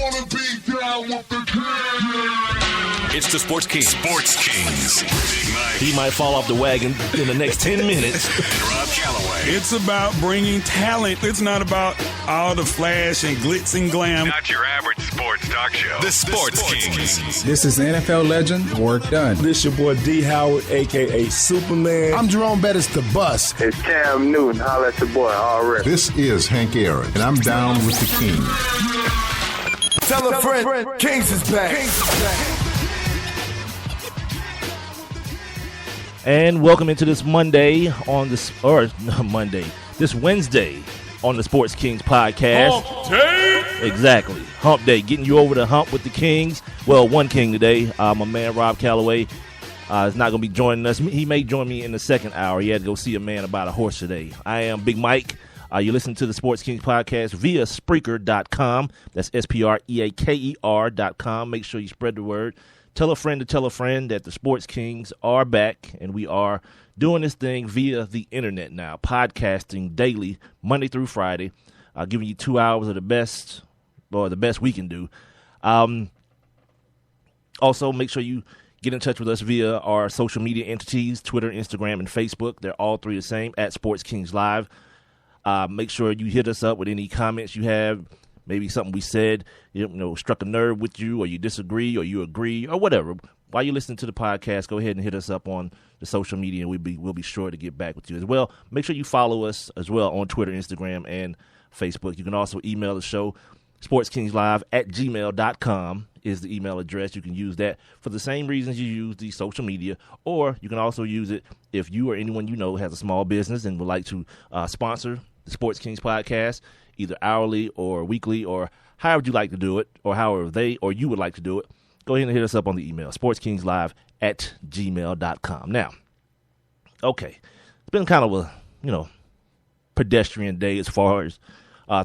wanna be down with the king. It's the Sports Kings. Sports Kings. Big Mike. He might fall off the wagon in the next 10 minutes. And Rob Calloway. It's about bringing talent. It's not about all the flash and glitz and glam. Not your average sports talk show. The Sports Kings. This is NFL legend, Work Done. This your boy D. Howard, a.k.a. Superman. I'm Jerome Bettis, the bus. It's Cam Newton. Holla at your boy, already. This is Hank Aaron, and I'm down with the King. Tell a friend, Kings is back. And welcome into this Monday on this, or Monday, this Wednesday on the Sports Kings podcast. Hump day. Exactly. Hump day. Getting you over the hump with the Kings. Well, one King today. My man Rob Calloway is not going to be joining us. He may join me in the second hour. He had to go see a man about a horse today. I am Big Mike. You listen to the Sports Kings podcast via Spreaker.com. That's SPREAKER.com. Make sure you spread the word. Tell a friend to tell a friend that the Sports Kings are back, and we are doing this thing via the internet now, podcasting daily, Monday through Friday, giving you 2 hours of the best, or the best we can do. Also, make sure you get in touch with us via our social media entities, Twitter, Instagram, and Facebook. They're all three the same, at Sports Kings Live. Make sure you hit us up with any comments you have. Maybe something we said, struck a nerve with you, or you disagree, or you agree, or whatever. While you're listening to the podcast, go ahead and hit us up on the social media, and we'll be sure to get back with you as well. Make sure you follow us as well on Twitter, Instagram, and Facebook. You can also email the show, sportskingslive@gmail.com is the email address. You can use that for the same reasons you use the social media, or you can also use it if you or anyone you know has a small business and would like to sponsor the Sports Kings podcast, either hourly or weekly, or however you like to do it, or however they or you would like to do it. Go ahead and hit us up on the email, sportskingslive@gmail.com. Now, okay, it's been kind of a, pedestrian day as far as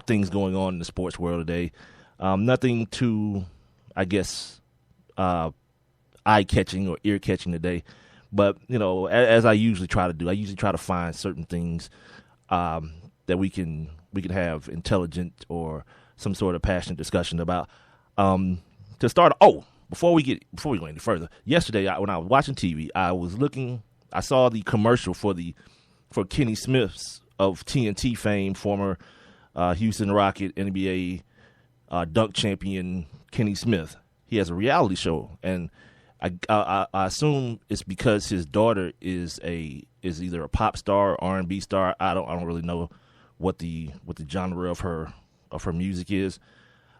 things going on in the sports world today. Nothing too, I guess, eye-catching or ear-catching today. But, as I usually try to do, I usually try to find certain things that we can have intelligent or some sort of passionate discussion about. To start, before we go any further, yesterday when I was watching TV, I saw the commercial for Kenny Smith's of TNT fame, former Houston Rocket, NBA dunk champion Kenny Smith. He has a reality show, and I assume it's because his daughter is either a pop star or R&B star. I don't really know what the genre of her music is.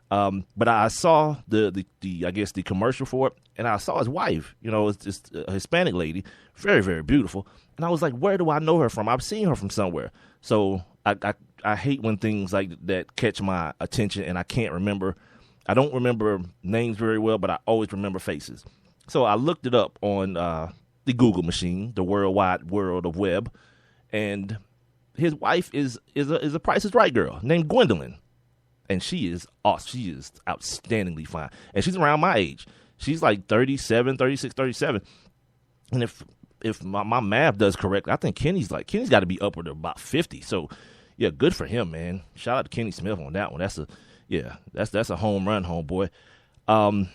But I saw the I guess the commercial for it, and I saw his wife. It's just a Hispanic lady, very, very beautiful. And I was like, where do I know her from? I've seen her from somewhere. So I hate when things like that catch my attention and I can't remember. I don't remember names very well, but I always remember faces. So I looked it up on the Google machine, the worldwide world of web, and his wife is a Price is Right girl named Gwendolyn. And she is awesome. She is outstandingly fine. And she's around my age. She's like 36, 37. And if my math does correct, I think Kenny's got to be upward of about 50. So, yeah, good for him, man. Shout out to Kenny Smith on that one. That's a home run, homeboy. Some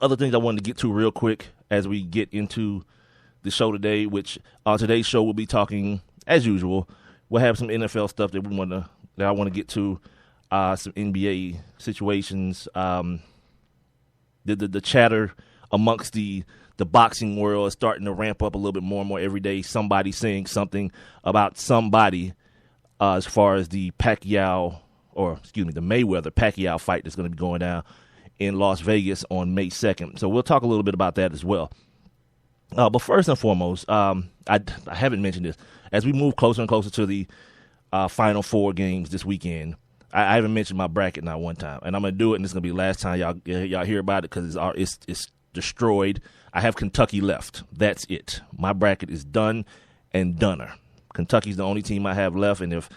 other things I wanted to get to real quick as we get into the show today, which on today's show we'll be talking, as usual, we'll have some NFL stuff that I want to get to. Some NBA situations, the chatter amongst the boxing world is starting to ramp up a little bit more and more every day. Somebody saying something about somebody as far as the Mayweather-Pacquiao fight that's going to be going down in Las Vegas on May 2nd. So we'll talk a little bit about that as well. But first and foremost, I haven't mentioned this. As we move closer and closer to the Final Four games this weekend, I haven't mentioned my bracket not one time, and I'm gonna do it, and it's gonna be the last time y'all hear about it because it's destroyed. I have Kentucky left. That's it. My bracket is done and doner. Kentucky's the only team I have left, and if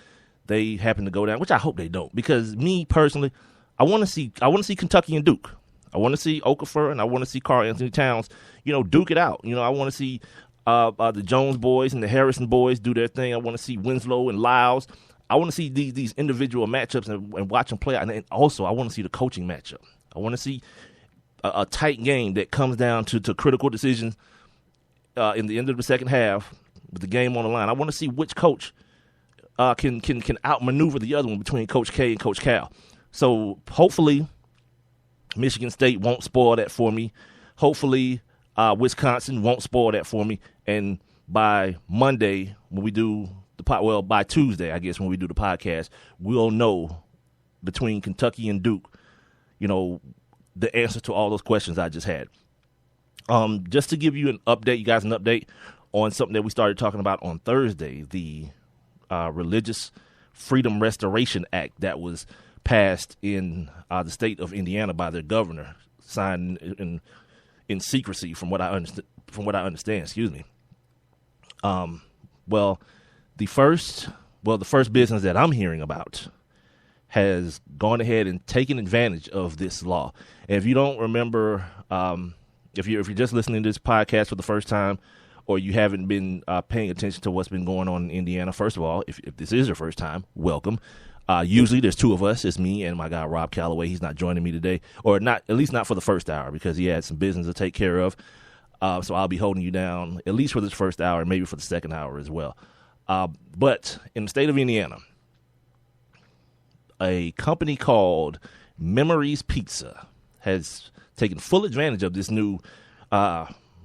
they happen to go down, which I hope they don't, because me personally, I want to see Kentucky and Duke. I want to see Okafor and I want to see Karl Anthony Towns, duke it out. I want to see the Jones boys and the Harrison boys do their thing. I want to see Winslow and Lyles. I want to see these individual matchups and watch them play out. And also, I want to see the coaching matchup. I want to see a tight game that comes down to critical decisions in the end of the second half with the game on the line. I want to see which coach can outmaneuver the other one between Coach K and Coach Cal. So hopefully Michigan State won't spoil that for me. Hopefully Wisconsin won't spoil that for me. And by Monday, when we do by Tuesday, I guess, when we do the podcast, we'll know between Kentucky and Duke, the answer to all those questions I just had. Just to give you an update on something that we started talking about on Thursday, the Religious Freedom Restoration Act that was passed in the state of Indiana by their governor, signed in secrecy, from what I understand. Excuse me. The first business that I'm hearing about has gone ahead and taken advantage of this law. And if you don't remember, if you're just listening to this podcast for the first time, or you haven't been paying attention to what's been going on in Indiana, first of all, if this is your first time, welcome. Usually there's two of us. It's me and my guy Rob Calloway. He's not joining me today, or not, at least not for the first hour, because he had some business to take care of. So I'll be holding you down at least for this first hour, and maybe for the second hour as well. But in the state of Indiana, a company called Memories Pizza has taken full advantage of this new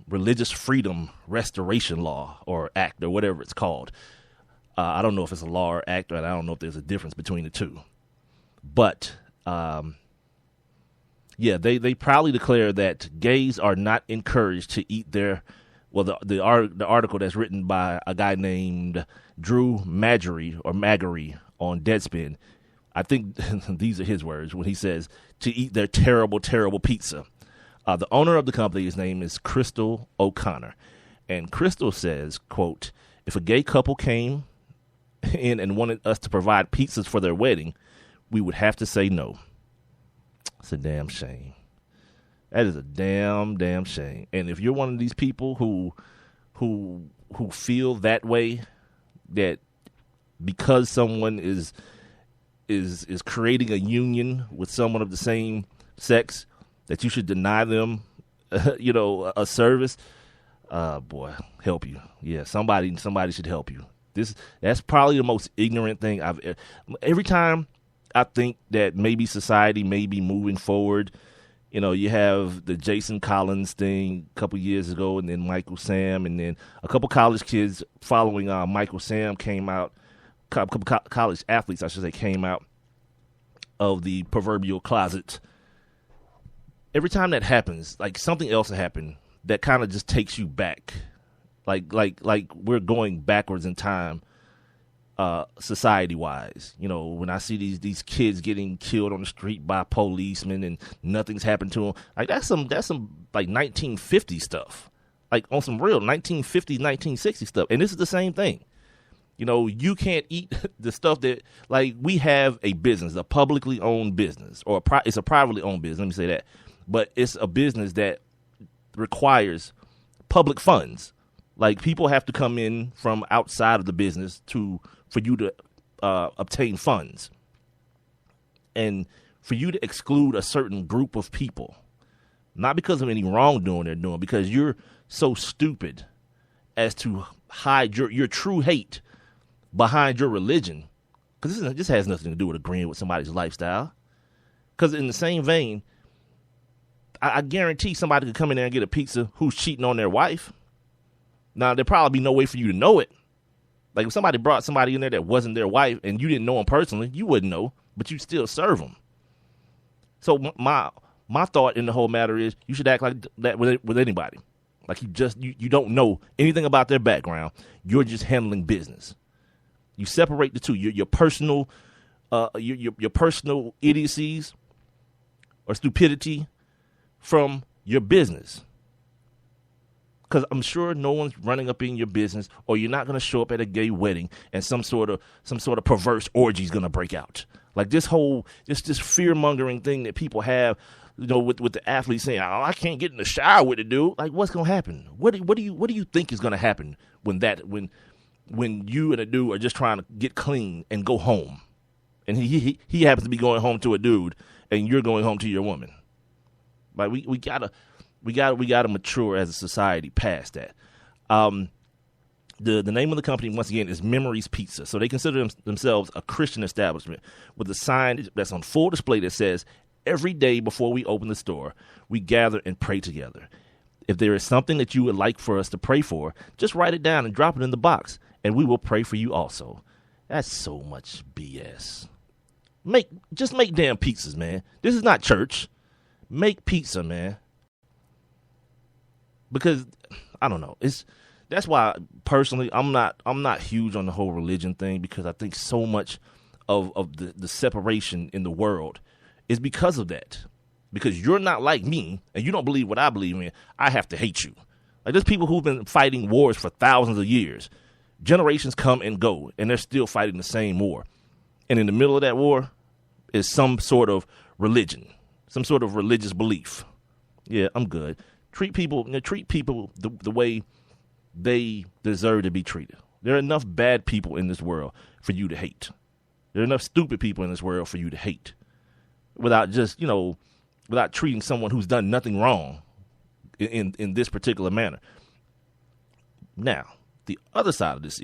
Religious Freedom Restoration Law, or Act, or whatever it's called. I don't know if it's a law or act, and I don't know if there's a difference between the two. But, they proudly declare that gays are not encouraged to eat their, the article that's written by a guy named Drew Magary on Deadspin, I think these are his words when he says, to eat their terrible, terrible pizza. The owner of the company, his name is Crystal O'Connor. And Crystal says, quote, if a gay couple came in and wanted us to provide pizzas for their wedding, we would have to say no. It's a damn shame. That is a damn shame. And if you're one of these people who feel that way, that because someone is creating a union with someone of the same sex, that you should deny them, a service, boy, help you. Yeah, somebody should help you. That's probably the most ignorant thing every time I think that maybe society may be moving forward. You have the Jason Collins thing a couple years ago, and then Michael Sam, and then a couple college kids following Michael Sam came out, a couple college athletes, I should say, came out of the proverbial closet. Every time that happens, like something else will happen that kind of just takes you back. Like we're going backwards in time, society-wise. When I see these kids getting killed on the street by policemen and nothing's happened to them, like that's some like 1950 stuff, like on some real 1950s, 1960s stuff. And this is the same thing. You can't eat the stuff that, like, we have a business, a publicly owned business, or it's a privately owned business. Let me say that, but it's a business that requires public funds. Like, people have to come in from outside of the business for you to obtain funds. And for you to exclude a certain group of people, not because of any wrongdoing they're doing, because you're so stupid as to hide your true hate behind your religion, because this has nothing to do with agreeing with somebody's lifestyle. Because in the same vein, I guarantee somebody could come in there and get a pizza who's cheating on their wife. Now, there'd probably be no way for you to know it. Like, if somebody brought somebody in there that wasn't their wife and you didn't know them personally, you wouldn't know, but you'd still serve them. So my thought in the whole matter is you should act like that with anybody. Like, you don't know anything about their background. You're just handling business. You separate the two. Your personal your personal idiocies or stupidity from your business. Because I'm sure no one's running up in your business, or you're not going to show up at a gay wedding and some sort of perverse orgy is going to break out. Like this fear mongering thing that people have, with the athletes saying, "Oh, I can't get in the shower with the dude." Like, what's going to happen? What do you think is going to happen when when you and a dude are just trying to get clean and go home, and he happens to be going home to a dude, and you're going home to your woman. Like we gotta mature as a society past that. The name of the company, once again, is Memories Pizza. So they consider themselves a Christian establishment with a sign that's on full display that says, every day before we open the store, we gather and pray together. If there is something that you would like for us to pray for, just write it down and drop it in the box, and we will pray for you also. That's so much BS. Just make damn pizzas, man. This is not church. Make pizza, man. Because, I don't know, that's why personally I'm not huge on the whole religion thing, because I think so much of the separation in the world is because of that. Because you're not like me and you don't believe what I believe in, I have to hate you. Like, there's people who've been fighting wars for thousands of years. Generations come and go, and they're still fighting the same war. And in the middle of that war is some sort of religion, some sort of religious belief. Yeah, I'm good. Treat people the way they deserve to be treated. There are enough bad people in this world for you to hate. There are enough stupid people in this world for you to hate, without treating someone who's done nothing wrong in this particular manner. Now, the other side of this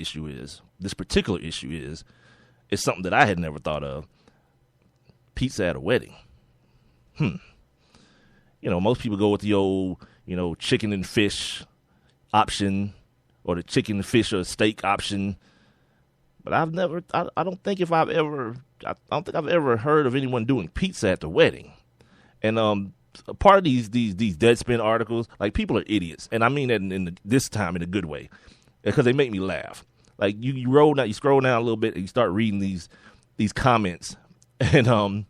particular issue is something that I had never thought of. Pizza at a wedding. Most people go with the old, chicken and fish option, or the chicken, fish, or steak option. But I don't think I've ever heard of anyone doing pizza at the wedding. And part of these Deadspin articles, like, people are idiots, and I mean that this time in a good way, because they make me laugh. Like, you scroll down a little bit, and you start reading these comments, and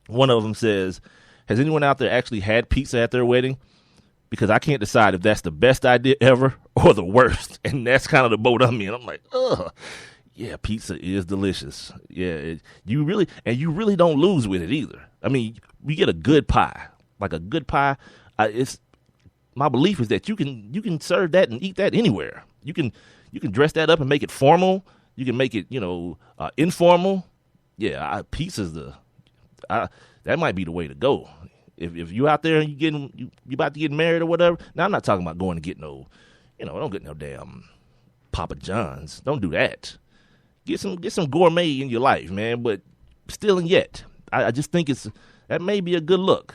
one of them says, "Has anyone out there actually had pizza at their wedding? Because I can't decide if that's the best idea ever or the worst." And that's kind of the boat I'm in. I'm like, ugh. Yeah, pizza is delicious. Yeah, you really don't lose with it either. I mean, you get a good pie, like a good pie. My belief is that you can serve that and eat that anywhere. You can dress that up and make it formal. You can make it informal. Yeah, pizza's that might be the way to go. If you out there and you about to get married or whatever. Now, I'm not talking about going to get don't get no damn Papa John's. Don't do that. Get some gourmet in your life, man. But still and yet, I just think that may be a good look.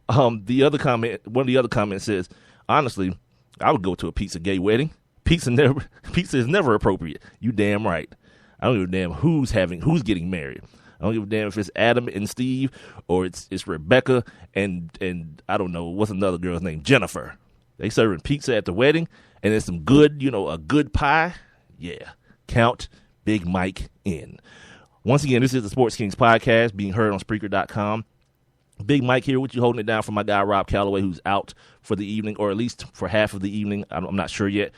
One of the other comments says, honestly, I would go to a pizza gay wedding. Pizza is never appropriate. You damn right. I don't give a damn who's getting married. I don't give a damn if it's Adam and Steve, or it's Rebecca and I don't know, what's another girl's name? Jennifer. They serving pizza at the wedding, and there's some good, a good pie. Yeah. Count Big Mike in. Once again, this is the Sports Kings podcast, being heard on Spreaker.com. Big Mike here with you, holding it down for my guy Rob Calloway, who's out for the evening, or at least for half of the evening. I'm not sure yet.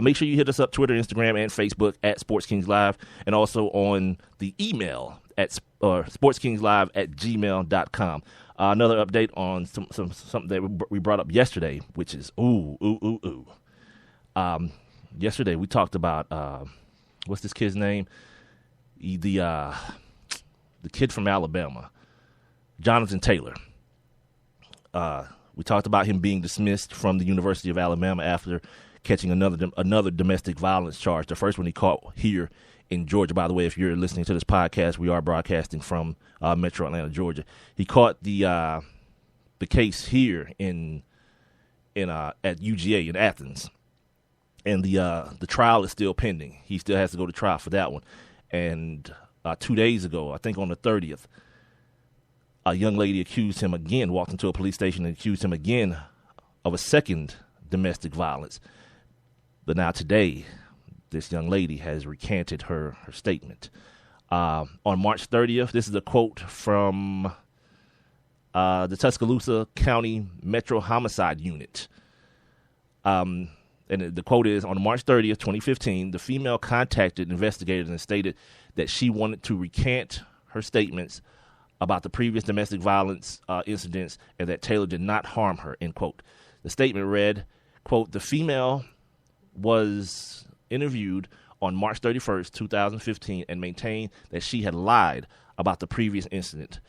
Make sure you hit us up Twitter, Instagram, and Facebook at Sports Kings Live, and also on the email at sportskingslive@gmail.com. Another update on something that we brought up yesterday, which is yesterday we talked about what's this kid's name? The kid from Alabama, Jonathan Taylor. We talked about him being dismissed from the University of Alabama after catching another domestic violence charge. The first one he caught here in Georgia. By the way, if you're listening to this podcast, we are broadcasting from Metro Atlanta, Georgia. He caught the case here at UGA in Athens, and the trial is still pending. He still has to go to trial for that one. And 2 days ago, I think on the 30th, a young lady walked into a police station and accused him again of a second domestic violence. But now today, this young lady has recanted her statement. On March 30th, this is a quote from the Tuscaloosa County Metro Homicide Unit. And the quote is, on March 30th, 2015, the female contacted investigators and stated that she wanted to recant her statements about the previous domestic violence incidents and that Taylor did not harm her, end quote. The statement read, quote, the female was interviewed on March 31st, 2015, and maintained that she had lied about the previous incident.